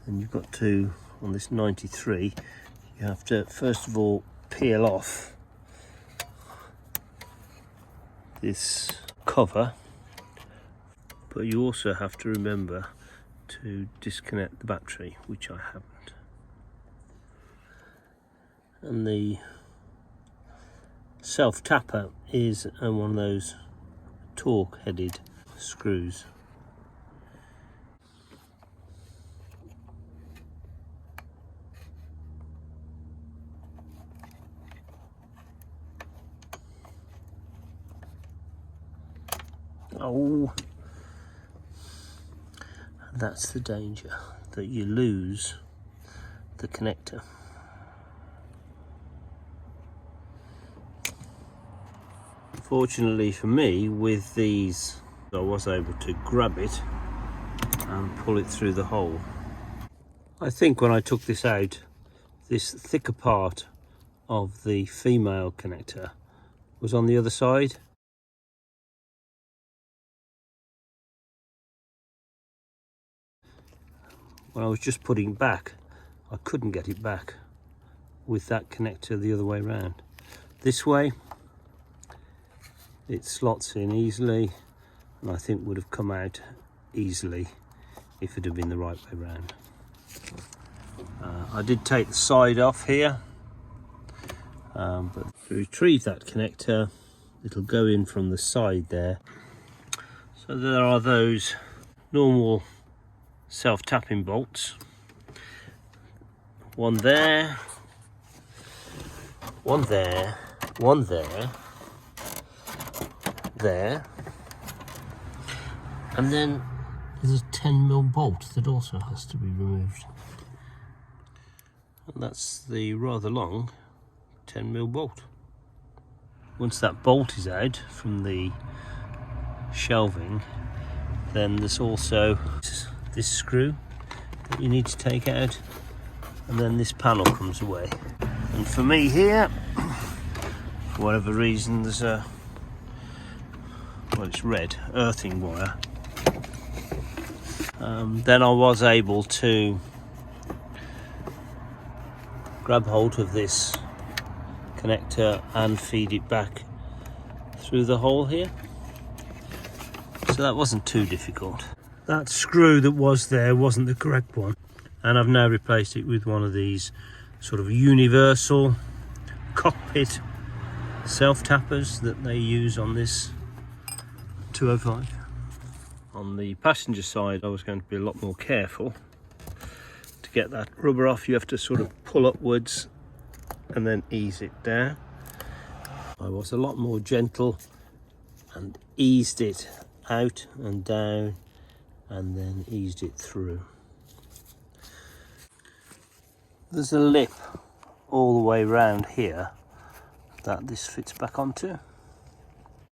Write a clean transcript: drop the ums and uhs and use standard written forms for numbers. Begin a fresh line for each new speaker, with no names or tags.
And you've got to, on this 93, you have to first of all peel off this cover, but you also have to remember to disconnect the battery, which I haven't. And the self-tapper is one of those torque headed screws. Oh, that's the danger, that you lose the connector. Fortunately for me, with these, I was able to grab it and pull it through the hole. I think when I took this out, this thicker part of the female connector was on the other side. When I was just putting it back, I couldn't get it back with that connector the other way around. This way, it slots in easily, and I think would have come out easily if it had been the right way around. I did take the side off here, but to retrieve that connector, it'll go in from the side there. So there are those normal self-tapping bolts. One there, one there, one there, there, and then there's a 10mm bolt that also has to be removed. And that's the rather long 10mm bolt. Once that bolt is out from the shelving, then there's also this screw that you need to take out, and then this panel comes away. And for me here, for whatever reason, there's a, well, it's red, earthing wire. Then I was able to grab hold of this connector and feed it back through the hole here. So that wasn't too difficult. That screw that was there wasn't the correct one, and I've now replaced it with one of these sort of universal cockpit self-tappers that they use on this 205. On the passenger side, I was going to be a lot more careful. To get that rubber off, you have to sort of pull upwards and then ease it down. I was a lot more gentle and eased it out and down, and then eased it through. There's a lip all the way around here that this fits back onto.